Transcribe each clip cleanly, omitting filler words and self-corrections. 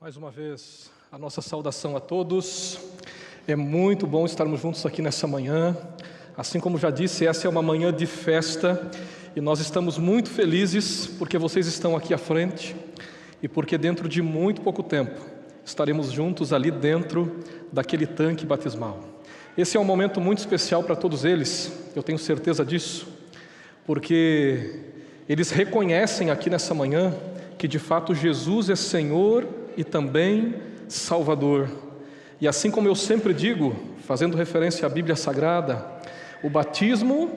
Mais uma vez, a nossa saudação a todos. É muito bom estarmos juntos aqui nessa manhã. Assim como já disse, essa é uma manhã de festa e nós estamos muito felizes porque vocês estão aqui à frente e porque dentro de muito pouco tempo estaremos juntos ali dentro daquele tanque batismal. Esse é um momento muito especial para todos eles, eu tenho certeza disso, porque eles reconhecem aqui nessa manhã que de fato Jesus é Senhor e também Salvador. E assim como eu sempre digo, fazendo referência à Bíblia Sagrada, o batismo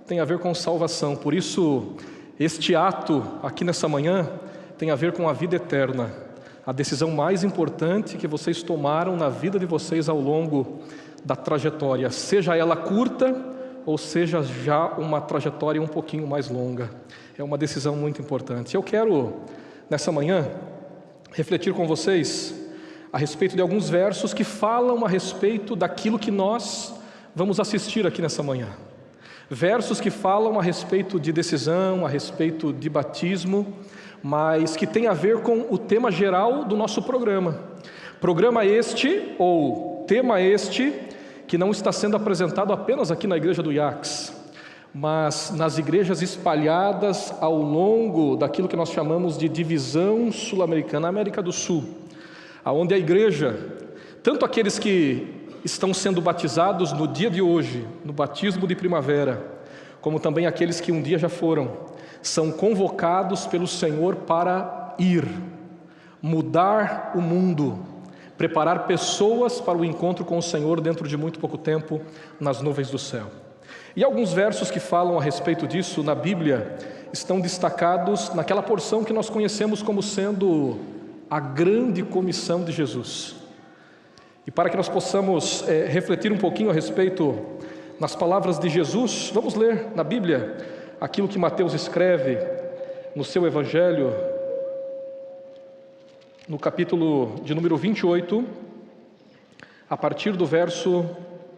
tem a ver com salvação. Por isso, este ato aqui nessa manhã tem a ver com a vida eterna. A decisão mais importante que vocês tomaram na vida de vocês ao longo da trajetória, seja ela curta ou seja já uma trajetória um pouquinho mais longa. É uma decisão muito importante. Eu quero, nessa manhã, refletir com vocês a respeito de alguns versos que falam a respeito daquilo que nós vamos assistir aqui nessa manhã. Versos que falam a respeito de decisão, a respeito de batismo, mas que tem a ver com o tema geral do nosso programa. Programa este, ou tema este, que não está sendo apresentado apenas aqui na igreja do IACS, mas nas igrejas espalhadas ao longo daquilo que nós chamamos de divisão sul-americana, América do Sul, aonde a igreja, tanto aqueles que estão sendo batizados no dia de hoje, no batismo de primavera, como também aqueles que um dia já foram, são convocados pelo Senhor para ir, mudar o mundo, preparar pessoas para o encontro com o Senhor dentro de muito pouco tempo nas nuvens do céu. E alguns versos que falam a respeito disso na Bíblia estão destacados naquela porção que nós conhecemos como sendo a grande comissão de Jesus. E para que nós possamos refletir um pouquinho a respeito nas palavras de Jesus, vamos ler na Bíblia aquilo que Mateus escreve no seu Evangelho, no capítulo de número 28, a partir do verso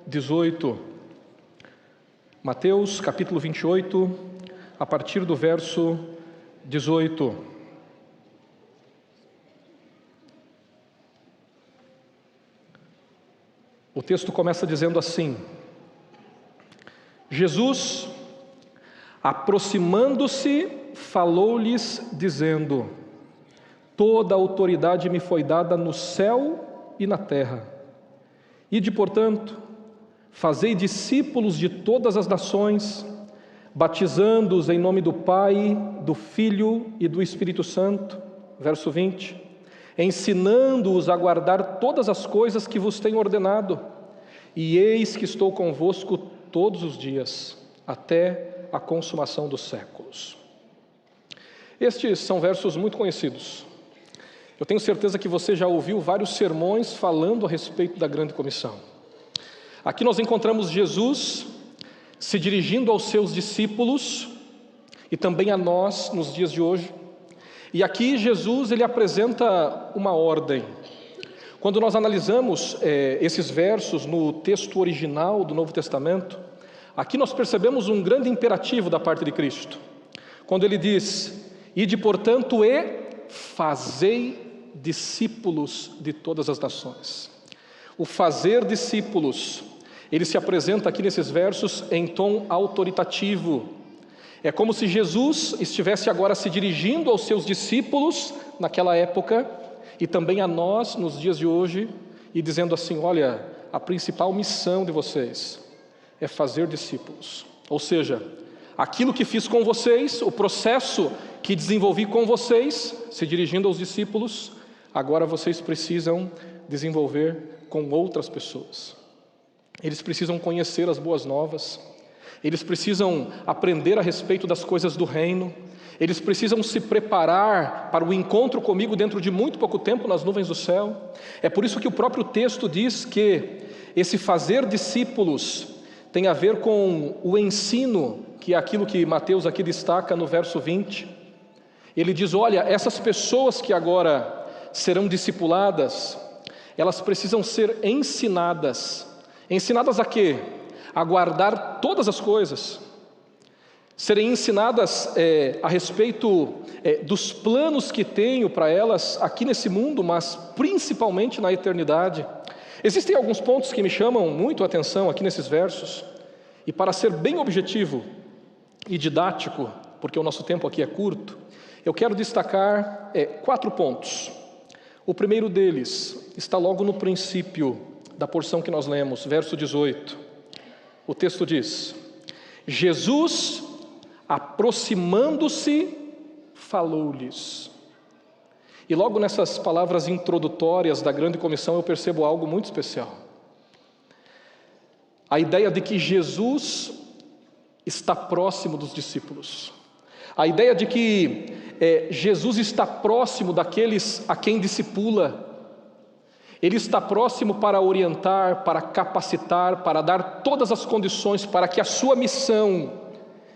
18. Mateus, capítulo 28, a partir do verso 18. O texto começa dizendo assim: Jesus, aproximando-se, falou-lhes, dizendo: toda a autoridade me foi dada no céu e na terra. Ide, portanto, fazei discípulos de todas as nações, batizando-os em nome do Pai, do Filho e do Espírito Santo. Verso 20. Ensinando-os a guardar todas as coisas que vos tenho ordenado. E eis que estou convosco todos os dias, até a consumação dos séculos. Estes são versos muito conhecidos. Eu tenho certeza que você já ouviu vários sermões falando a respeito da grande comissão. Aqui nós encontramos Jesus se dirigindo aos seus discípulos e também a nós nos dias de hoje. E aqui Jesus ele apresenta uma ordem. Quando nós analisamos esses versos no texto original do Novo Testamento, aqui nós percebemos um grande imperativo da parte de Cristo. Quando ele diz: ide, portanto, e fazei discípulos de todas as nações. O fazer discípulos, ele se apresenta aqui nesses versos em tom autoritativo. É como se Jesus estivesse agora se dirigindo aos seus discípulos naquela época e também a nós nos dias de hoje e dizendo assim: olha, a principal missão de vocês é fazer discípulos. Ou seja, aquilo que fiz com vocês, o processo que desenvolvi com vocês, se dirigindo aos discípulos, agora vocês precisam desenvolver com outras pessoas. Eles precisam conhecer as boas novas, eles precisam aprender a respeito das coisas do reino, eles precisam se preparar para o encontro comigo dentro de muito pouco tempo nas nuvens do céu. É por isso que o próprio texto diz que esse fazer discípulos tem a ver com o ensino, que é aquilo que Mateus aqui destaca no verso 20. Ele diz: olha, essas pessoas que agora serão discipuladas, elas precisam ser ensinadas. Ensinadas a quê? A guardar todas as coisas. serem ensinadas a respeito dos planos que tenho para elas aqui nesse mundo, mas principalmente na eternidade. Existem alguns pontos que me chamam muito a atenção aqui nesses versos, e para ser bem objetivo e didático, porque o nosso tempo aqui é curto, eu quero destacar 4 pontos. O primeiro deles está logo no princípio da porção que nós lemos, verso 18. O texto diz: Jesus, aproximando-se, falou-lhes. E logo nessas palavras introdutórias da grande comissão eu percebo algo muito especial. A ideia de que Jesus está próximo dos discípulos. A ideia de que Jesus está próximo daqueles a quem discipula. Ele está próximo para orientar, para capacitar, para dar todas as condições para que a sua missão,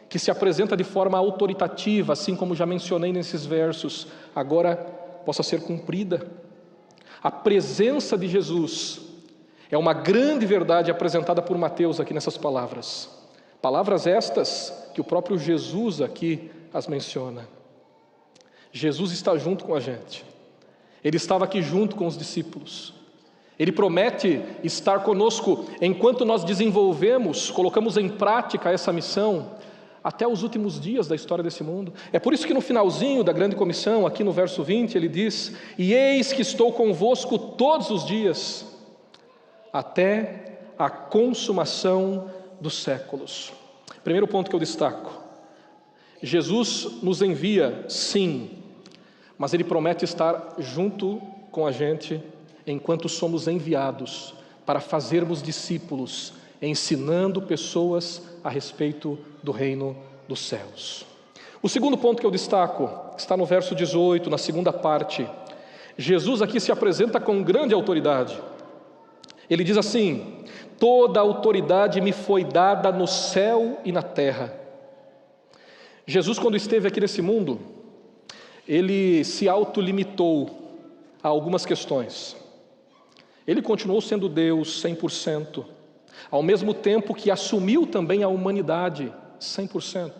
que se apresenta de forma autoritativa, assim como já mencionei nesses versos, agora possa ser cumprida. A presença de Jesus é uma grande verdade apresentada por Mateus aqui nessas palavras. Palavras estas que o próprio Jesus aqui as menciona. Jesus está junto com a gente. Ele estava aqui junto com os discípulos. Ele promete estar conosco enquanto nós desenvolvemos, colocamos em prática essa missão até os últimos dias da história desse mundo. É por isso que no finalzinho da grande comissão, aqui no verso 20, ele diz: e eis que estou convosco todos os dias, até a consumação dos séculos. Primeiro ponto que eu destaco: Jesus nos envia, sim, mas Ele promete estar junto com a gente enquanto somos enviados para fazermos discípulos, ensinando pessoas a respeito do reino dos céus. O segundo ponto que eu destaco está no verso 18, na segunda parte. Jesus aqui se apresenta com grande autoridade. Ele diz assim: toda autoridade me foi dada no céu e na terra. Jesus, quando esteve aqui nesse mundo, ele se autolimitou a algumas questões. Ele continuou sendo Deus 100%, ao mesmo tempo que assumiu também a humanidade 100%.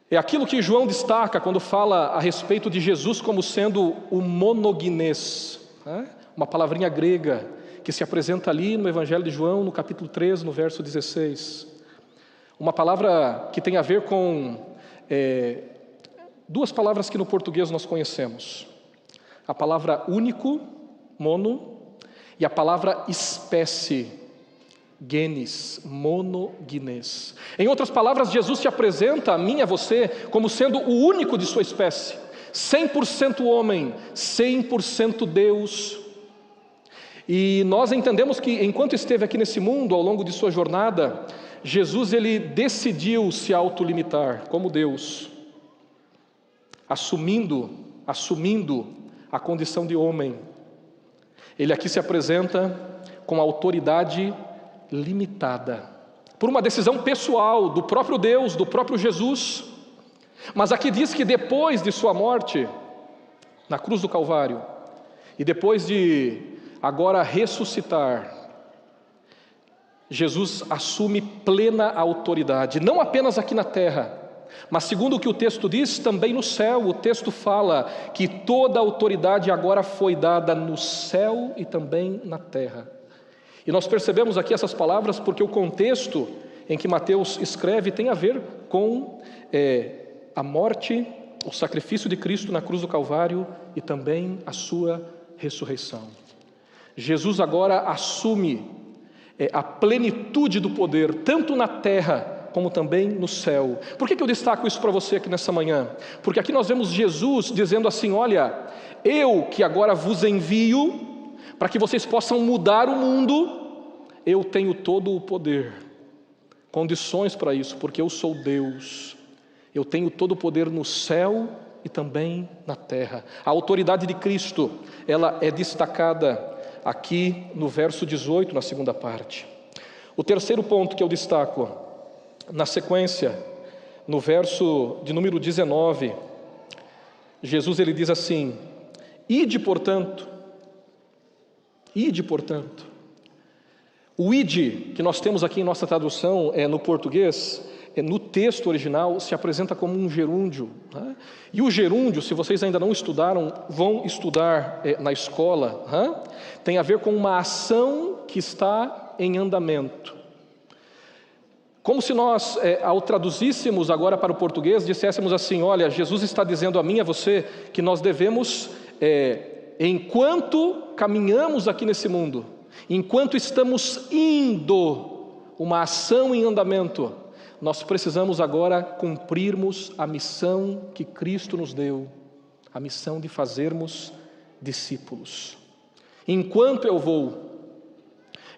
É aquilo que João destaca quando fala a respeito de Jesus como sendo o monogenes, né? Uma palavrinha grega que se apresenta ali no Evangelho de João, no capítulo 13, no verso 16. Uma palavra que tem a ver com duas palavras que no português nós conhecemos. A palavra único, mono, e a palavra espécie, genes, monogenes. Em outras palavras, Jesus se apresenta a mim e a você como sendo o único de sua espécie, 100% homem, 100% Deus. E nós entendemos que enquanto esteve aqui nesse mundo, ao longo de sua jornada, Jesus ele decidiu se autolimitar como Deus, assumindo a condição de homem. Ele aqui se apresenta com autoridade limitada, por uma decisão pessoal do próprio Deus, do próprio Jesus. Mas aqui diz que depois de sua morte, na cruz do Calvário, e depois de agora ressuscitar, Jesus assume plena autoridade, não apenas aqui na terra, mas segundo o que o texto diz, também no céu. O texto fala que toda a autoridade agora foi dada no céu e também na terra. E nós percebemos aqui essas palavras porque o contexto em que Mateus escreve tem a ver com a morte, o sacrifício de Cristo na cruz do Calvário e também a sua ressurreição. Jesus agora assume a plenitude do poder, tanto na terra como também no céu. Por que eu destaco isso para você aqui nessa manhã? Porque aqui nós vemos Jesus dizendo assim: olha, eu que agora vos envio para que vocês possam mudar o mundo, eu tenho todo o poder, condições para isso, porque eu sou Deus, eu tenho todo o poder no céu e também na terra. A autoridade de Cristo, ela é destacada aqui no verso 18, na segunda parte. O terceiro ponto que eu destaco, na sequência, no verso de número 19, Jesus ele diz assim: ide portanto. O ide, que nós temos aqui em nossa tradução no português, no texto original, se apresenta como um gerúndio, né? E o gerúndio, se vocês ainda não estudaram, vão estudar na escola, né? Tem a ver com uma ação que está em andamento. Como se nós, ao traduzíssemos agora para o português, disséssemos assim: olha, Jesus está dizendo a mim e a você que nós devemos, enquanto caminhamos aqui nesse mundo, enquanto estamos indo, uma ação em andamento, nós precisamos agora cumprirmos a missão que Cristo nos deu, a missão de fazermos discípulos. Enquanto eu vou,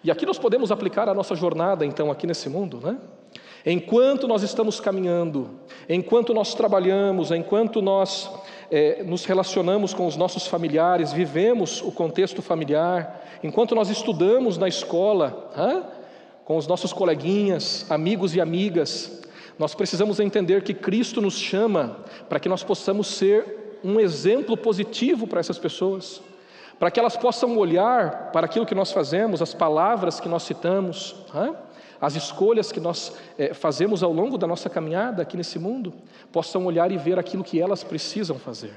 e aqui nós podemos aplicar a nossa jornada então aqui nesse mundo, né? Enquanto nós estamos caminhando, enquanto nós trabalhamos, enquanto nós nos relacionamos com os nossos familiares, vivemos o contexto familiar, enquanto nós estudamos na escola, com os nossos coleguinhas, amigos e amigas, nós precisamos entender que Cristo nos chama para que nós possamos ser um exemplo positivo para essas pessoas, para que elas possam olhar para aquilo que nós fazemos, as palavras que nós citamos, as escolhas que nós fazemos ao longo da nossa caminhada aqui nesse mundo, possam olhar e ver aquilo que elas precisam fazer.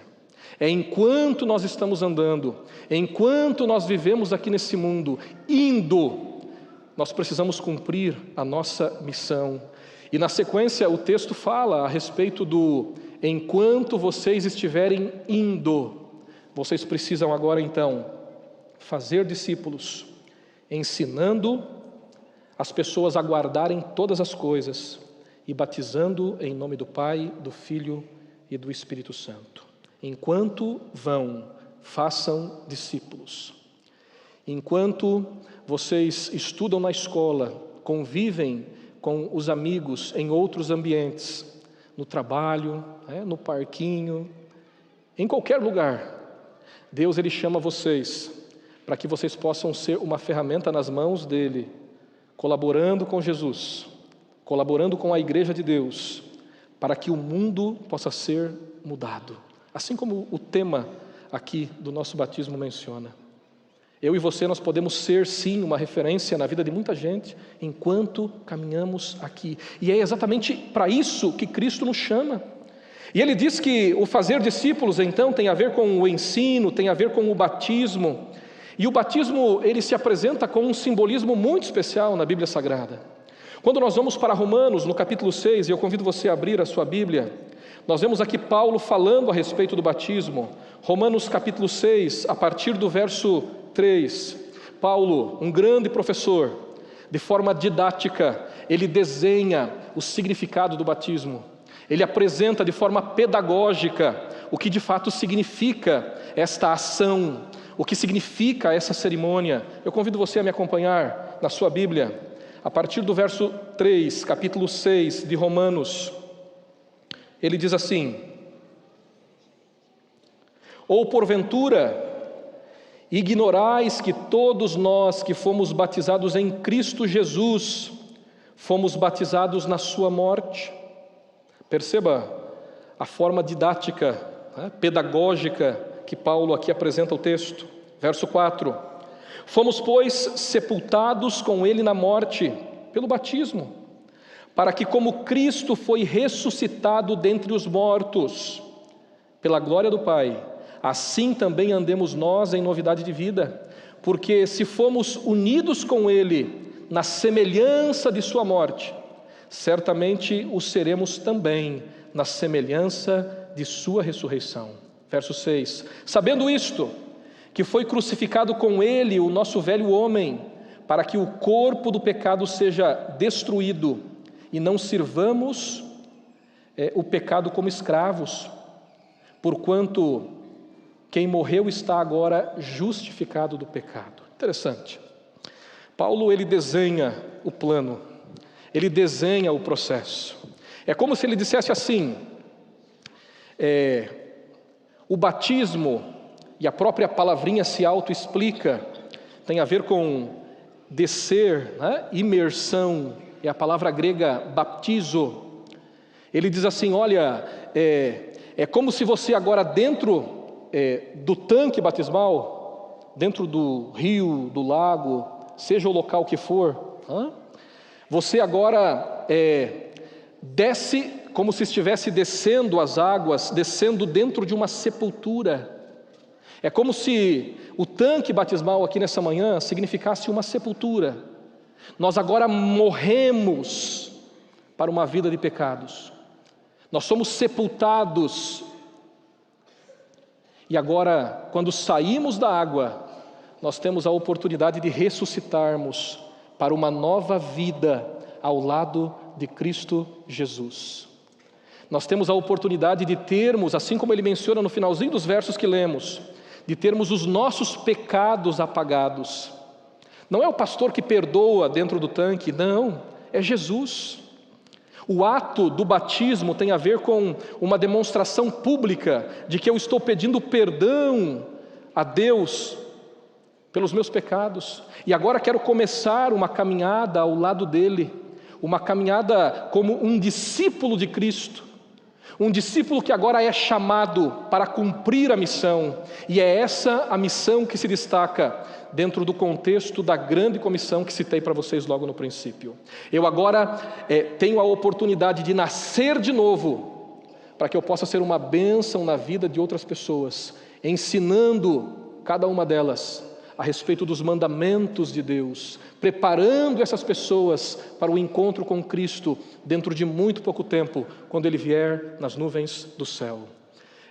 É enquanto nós estamos andando, enquanto nós vivemos aqui nesse mundo, indo, nós precisamos cumprir a nossa missão. E na sequência o texto fala a respeito do enquanto vocês estiverem indo, vocês precisam agora então fazer discípulos, ensinando as pessoas a guardarem todas as coisas e batizando em nome do Pai, do Filho e do Espírito Santo. Enquanto vão, façam discípulos. Enquanto vocês estudam na escola, convivem com os amigos em outros ambientes, no trabalho, no parquinho, em qualquer lugar, Deus Ele chama vocês para que vocês possam ser uma ferramenta nas mãos dEle, colaborando com Jesus, colaborando com a Igreja de Deus, para que o mundo possa ser mudado. Assim como o tema aqui do nosso batismo menciona. Eu e você, nós podemos ser sim uma referência na vida de muita gente, enquanto caminhamos aqui. E é exatamente para isso que Cristo nos chama. E Ele diz que o fazer discípulos, então, tem a ver com o ensino, tem a ver com o batismo. E o batismo, ele se apresenta com um simbolismo muito especial na Bíblia Sagrada. Quando nós vamos para Romanos, no capítulo 6, e eu convido você a abrir a sua Bíblia, nós vemos aqui Paulo falando a respeito do batismo. Romanos capítulo 6, a partir do verso 3. Paulo, um grande professor, de forma didática, ele desenha o significado do batismo. Ele apresenta de forma pedagógica o que de fato significa esta ação, o que significa essa cerimônia. Eu convido você a me acompanhar na sua Bíblia, a partir do verso 3, capítulo 6 de Romanos. Ele diz assim: ou porventura ignorais que todos nós que fomos batizados em Cristo Jesus, fomos batizados na sua morte? Perceba a forma didática, pedagógica que Paulo aqui apresenta o texto. Verso 4: fomos, pois, sepultados com ele na morte, pelo batismo, para que como Cristo foi ressuscitado dentre os mortos, pela glória do Pai, assim também andemos nós em novidade de vida. Porque se fomos unidos com ele na semelhança de sua morte, certamente o seremos também na semelhança de sua ressurreição. Verso 6: sabendo isto, que foi crucificado com ele o nosso velho homem, para que o corpo do pecado seja destruído, e não sirvamos o pecado como escravos, porquanto quem morreu está agora justificado do pecado. Interessante. Paulo, ele desenha o plano, ele desenha o processo. É como se ele dissesse assim: o batismo, e a própria palavrinha se auto-explica, tem a ver com descer, imersão, é a palavra grega baptizo. Ele diz assim: olha, é como se você agora dentro do tanque batismal, dentro do rio, do lago, seja o local que for, você agora desce como se estivesse descendo as águas, descendo dentro de uma sepultura. É como se o tanque batismal aqui nessa manhã significasse uma sepultura. Nós agora morremos para uma vida de pecados. Nós somos sepultados. E agora, quando saímos da água, nós temos a oportunidade de ressuscitarmos para uma nova vida ao lado de Cristo Jesus. Nós temos a oportunidade de termos, assim como ele menciona no finalzinho dos versos que lemos, de termos os nossos pecados apagados. Não é o pastor que perdoa dentro do tanque, não, é Jesus. O ato do batismo tem a ver com uma demonstração pública de que eu estou pedindo perdão a Deus pelos meus pecados, e agora quero começar uma caminhada ao lado dele, uma caminhada como um discípulo de Cristo, um discípulo que agora é chamado para cumprir a missão, e é essa a missão que se destaca dentro do contexto da grande comissão que citei para vocês logo no princípio. Eu agora tenho a oportunidade de nascer de novo, para que eu possa ser uma bênção na vida de outras pessoas, ensinando cada uma delas a respeito dos mandamentos de Deus, preparando essas pessoas para o encontro com Cristo dentro de muito pouco tempo, quando Ele vier nas nuvens do céu.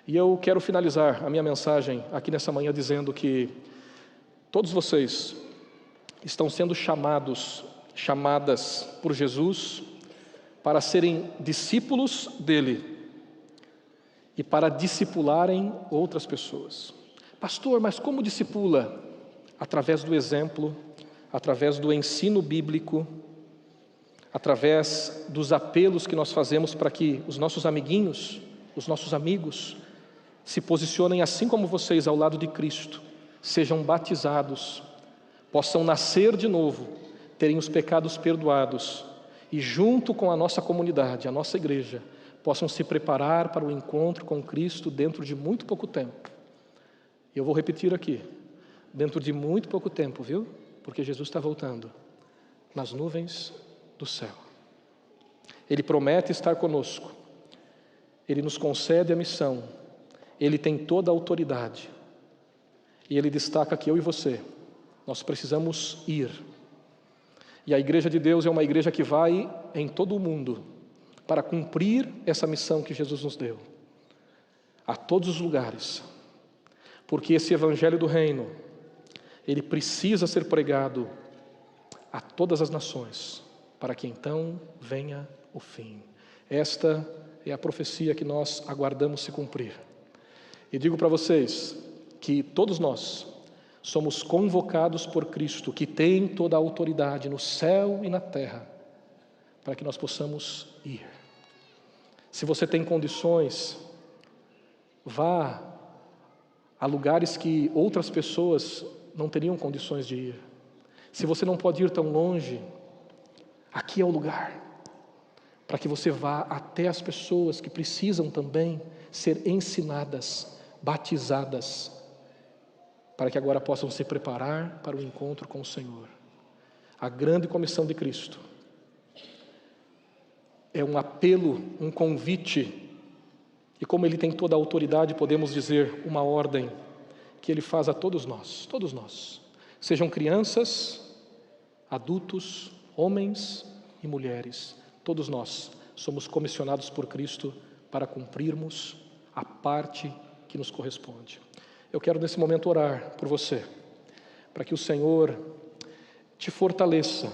E eu quero finalizar a minha mensagem aqui nessa manhã dizendo que todos vocês estão sendo chamadas por Jesus para serem discípulos dele e para discipularem outras pessoas. Pastor, mas como discipula? Através do exemplo, através do ensino bíblico, através dos apelos que nós fazemos para que os nossos amiguinhos, os nossos amigos, se posicionem assim como vocês ao lado de Cristo, sejam batizados, possam nascer de novo, terem os pecados perdoados e junto com a nossa comunidade, a nossa igreja, possam se preparar para o encontro com Cristo dentro de muito pouco tempo. Eu vou repetir aqui, dentro de muito pouco tempo, viu? Porque Jesus está voltando nas nuvens do céu. Ele promete estar conosco, Ele nos concede a missão, Ele tem toda a autoridade, e Ele destaca que eu e você, nós precisamos ir. E a igreja de Deus é uma igreja que vai em todo o mundo para cumprir essa missão que Jesus nos deu, a todos os lugares, porque esse evangelho do reino, ele precisa ser pregado a todas as nações, para que então venha o fim. Esta é a profecia que nós aguardamos se cumprir. E digo para vocês que todos nós somos convocados por Cristo, que tem toda a autoridade no céu e na terra, para que nós possamos ir. Se você tem condições, vá a lugares que outras pessoas não teriam condições de ir. Se você não pode ir tão longe, aqui é o lugar, para que você vá até as pessoas que precisam também ser ensinadas, batizadas, para que agora possam se preparar para o encontro com o Senhor. A grande comissão de Cristo é um apelo, um convite, e como Ele tem toda a autoridade, podemos dizer uma ordem que Ele faz a todos nós, sejam crianças, adultos, homens e mulheres, todos nós somos comissionados por Cristo para cumprirmos a parte que nos corresponde. Eu quero nesse momento orar por você, para que o Senhor te fortaleça,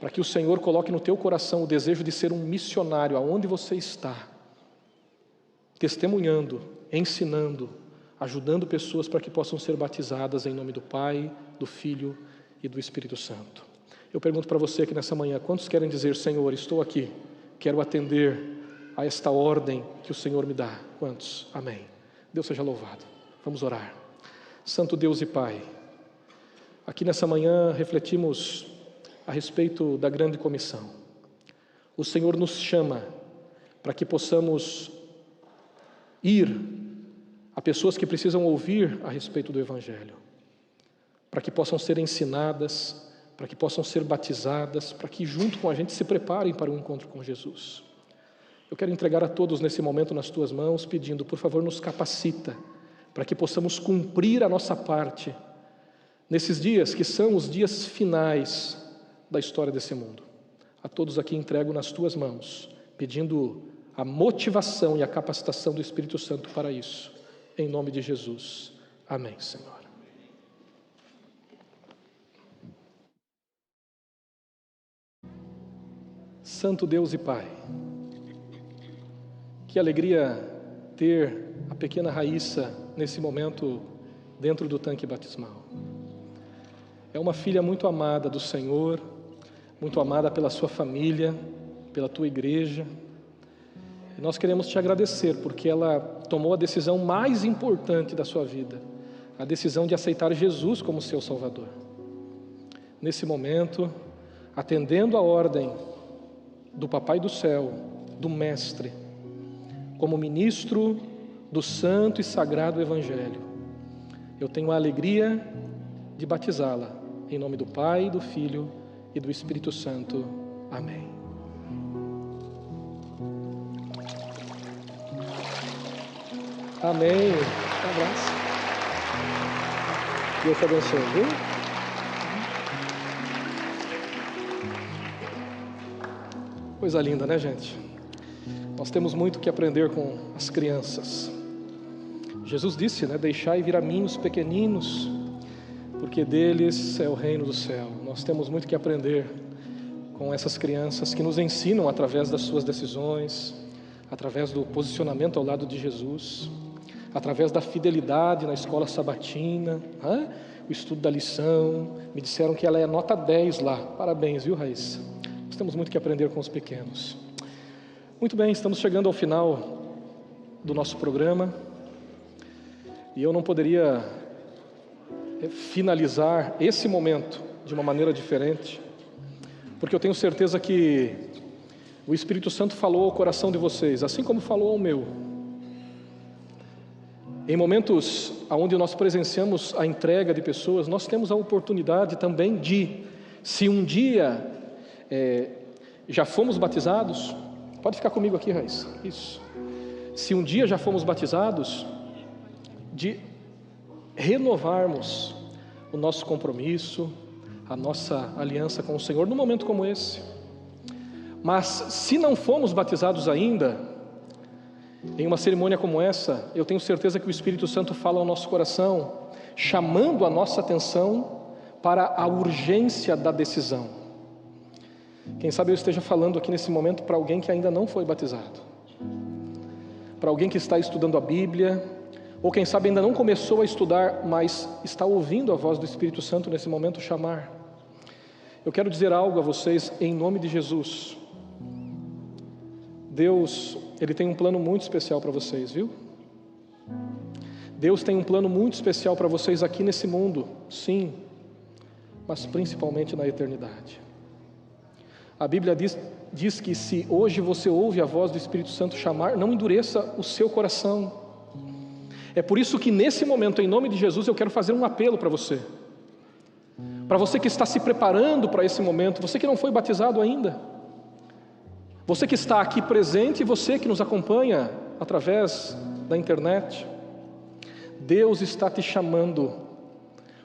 para que o Senhor coloque no teu coração o desejo de ser um missionário aonde você está, testemunhando, ensinando, ajudando pessoas para que possam ser batizadas em nome do Pai, do Filho e do Espírito Santo. Eu pergunto para você aqui nessa manhã, quantos querem dizer: Senhor, estou aqui, quero atender a esta ordem que o Senhor me dá? Quantos? Amém. Deus seja louvado. Vamos orar. Santo Deus e Pai, aqui nessa manhã refletimos a respeito da grande comissão. O Senhor nos chama para que possamos ir a pessoas que precisam ouvir a respeito do Evangelho, para que possam ser ensinadas, para que possam ser batizadas, para que junto com a gente se preparem para o encontro com Jesus. Eu quero entregar a todos nesse momento nas tuas mãos, pedindo, por favor, nos capacita, para que possamos cumprir a nossa parte, nesses dias que são os dias finais da história desse mundo. A todos aqui entrego nas tuas mãos, pedindo a motivação e a capacitação do Espírito Santo para isso. Em nome de Jesus. Amém, Senhor. Santo Deus e Pai, que alegria ter a pequena Raíssa nesse momento dentro do tanque batismal. É uma filha muito amada do Senhor, muito amada pela sua família, pela tua igreja. E nós queremos te agradecer porque ela tomou a decisão mais importante da sua vida, a decisão de aceitar Jesus como seu Salvador. Nesse momento, atendendo a ordem do Papai do Céu, do Mestre, como ministro do Santo e Sagrado Evangelho, eu tenho a alegria de batizá-la, em nome do Pai, do Filho e do Espírito Santo. Amém. Amém. Um abraço. Deus te abençoe, viu? Coisa linda, né, gente? Nós temos muito que aprender com as crianças. Jesus disse, né? Deixai vir a mim os pequeninos, porque deles é o reino do céu. Nós temos muito que aprender com essas crianças que nos ensinam através das suas decisões, através do posicionamento ao lado de Jesus, através da fidelidade na escola sabatina, o estudo da lição. Me disseram que ela é nota 10 lá. Parabéns, viu, Raíssa? Nós temos muito que aprender com os pequenos. Muito bem, estamos chegando ao final do nosso programa. E eu não poderia finalizar esse momento de uma maneira diferente, porque eu tenho certeza que o Espírito Santo falou ao coração de vocês, assim como falou ao meu. Em momentos onde nós presenciamos a entrega de pessoas, nós temos a oportunidade também de, se um dia já fomos batizados, pode ficar comigo aqui, Raíssa, isso. Se um dia já fomos batizados, de renovarmos o nosso compromisso, a nossa aliança com o Senhor num momento como esse. Mas se não fomos batizados ainda, em uma cerimônia como essa, eu tenho certeza que o Espírito Santo fala ao nosso coração, chamando a nossa atenção para a urgência da decisão. Quem sabe eu esteja falando aqui nesse momento para alguém que ainda não foi batizado, para alguém que está estudando a Bíblia, ou quem sabe ainda não começou a estudar, mas está ouvindo a voz do Espírito Santo nesse momento chamar. Eu quero dizer algo a vocês em nome de Jesus. Deus, Ele tem um plano muito especial para vocês, viu? Deus tem um plano muito especial para vocês aqui nesse mundo, sim, mas principalmente na eternidade. A Bíblia diz que se hoje você ouve a voz do Espírito Santo chamar, não endureça o seu coração. É por isso que nesse momento, em nome de Jesus, eu quero fazer um apelo para você. Para você que está se preparando para esse momento, você que não foi batizado ainda, você que está aqui presente e você que nos acompanha através da internet, Deus está te chamando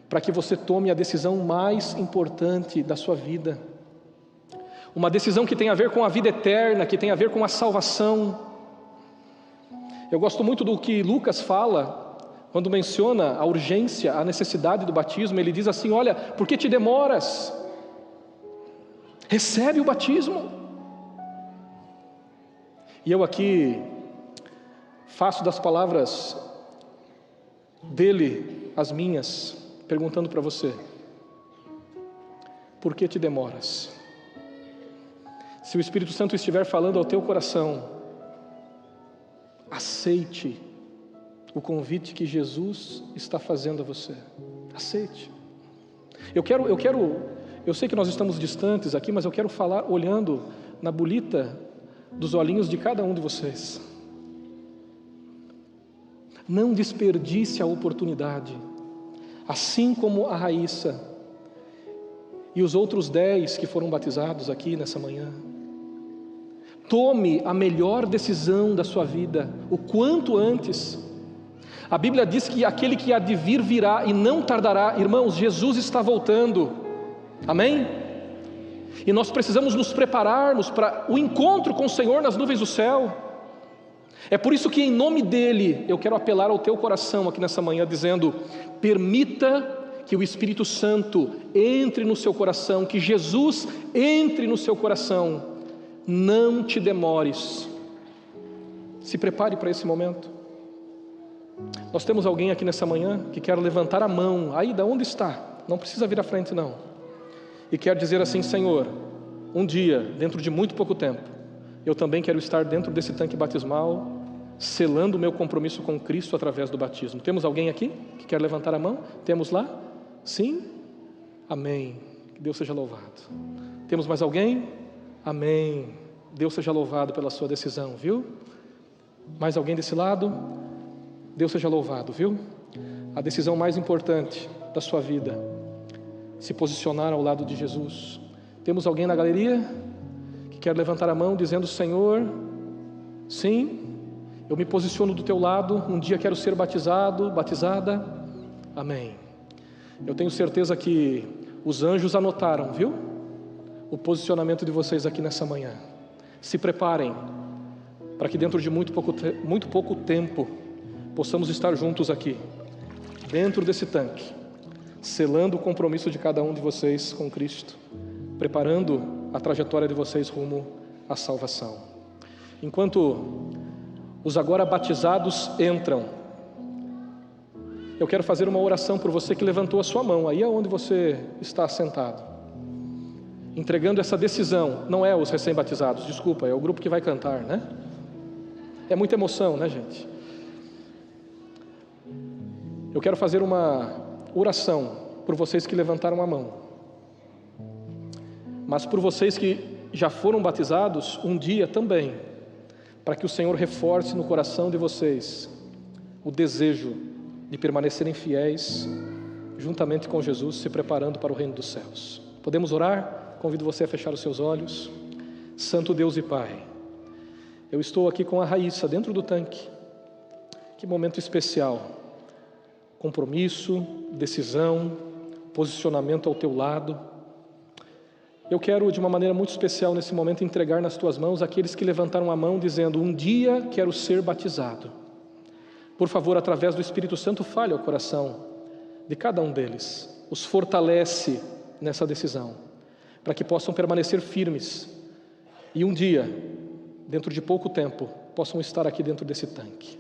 para que você tome a decisão mais importante da sua vida. Uma decisão que tem a ver com a vida eterna, que tem a ver com a salvação. Eu gosto muito do que Lucas fala, quando menciona a urgência, a necessidade do batismo. Ele diz assim, olha, por que te demoras? Recebe o batismo. E eu aqui faço das palavras dele as minhas, perguntando para você, por que te demoras? Se o Espírito Santo estiver falando ao teu coração, aceite o convite que Jesus está fazendo a você. Aceite. Eu sei que nós estamos distantes aqui, mas eu quero falar olhando na bolita dos olhinhos de cada um de vocês. Não desperdice a oportunidade. Assim como a Raíssa, e os outros 10 que foram batizados aqui nessa manhã. Tome a melhor decisão da sua vida, o quanto antes. A Bíblia diz que aquele que há de vir virá e não tardará. Irmãos, Jesus está voltando, amém? E nós precisamos nos prepararmos para o encontro com o Senhor nas nuvens do céu. É por isso que em nome dEle, eu quero apelar ao teu coração aqui nessa manhã, dizendo: permita que o Espírito Santo entre no seu coração, que Jesus entre no seu coração. Não te demores, se prepare para esse momento. Nós temos alguém aqui nessa manhã que quer levantar a mão, aí da onde está, não precisa vir à frente não, e quer dizer assim: Senhor, um dia, dentro de muito pouco tempo, eu também quero estar dentro desse tanque batismal, selando o meu compromisso com Cristo através do batismo. Temos alguém aqui que quer levantar a mão? Temos lá? Sim? Amém, que Deus seja louvado. Temos mais alguém? Amém, Deus seja louvado pela sua decisão, viu? Mais alguém desse lado? Deus seja louvado, viu? A decisão mais importante da sua vida, se posicionar ao lado de Jesus. Temos alguém na galeria que quer levantar a mão dizendo: Senhor, sim, eu me posiciono do teu lado, um dia quero ser batizado, batizada. Amém. Eu tenho certeza que os anjos anotaram, viu? O posicionamento de vocês aqui nessa manhã. Se preparem para que dentro de muito pouco tempo possamos estar juntos aqui, dentro desse tanque, selando o compromisso de cada um de vocês com Cristo, preparando a trajetória de vocês rumo à salvação. Enquanto os agora batizados entram, eu quero fazer uma oração por você que levantou a sua mão, aí é onde você está sentado, entregando essa decisão. Não é os recém-batizados, desculpa, é o grupo que vai cantar, né? É muita emoção, né, gente? Eu quero fazer uma oração por vocês que levantaram a mão, mas por vocês que já foram batizados um dia também, para que o Senhor reforce no coração de vocês o desejo de permanecerem fiéis juntamente com Jesus, se preparando para o reino dos céus. Podemos orar? Convido você a fechar os seus olhos. Santo Deus e Pai, eu estou aqui com a Raíssa dentro do tanque. Que momento especial. Compromisso, decisão, posicionamento ao teu lado. Eu quero de uma maneira muito especial nesse momento entregar nas tuas mãos aqueles que levantaram a mão dizendo: um dia quero ser batizado. Por favor, através do Espírito Santo, fale ao coração de cada um deles, os fortalece nessa decisão, para que possam permanecer firmes e um dia, dentro de pouco tempo, possam estar aqui dentro desse tanque.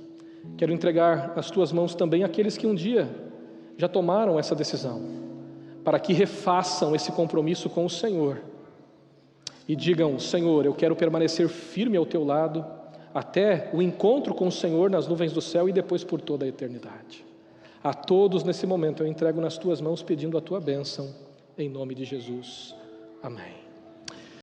Quero entregar nas tuas mãos também aqueles que um dia já tomaram essa decisão, para que refaçam esse compromisso com o Senhor e digam: Senhor, eu quero permanecer firme ao teu lado até o encontro com o Senhor nas nuvens do céu e depois por toda a eternidade. A todos nesse momento eu entrego nas tuas mãos pedindo a tua bênção, em nome de Jesus. Amém.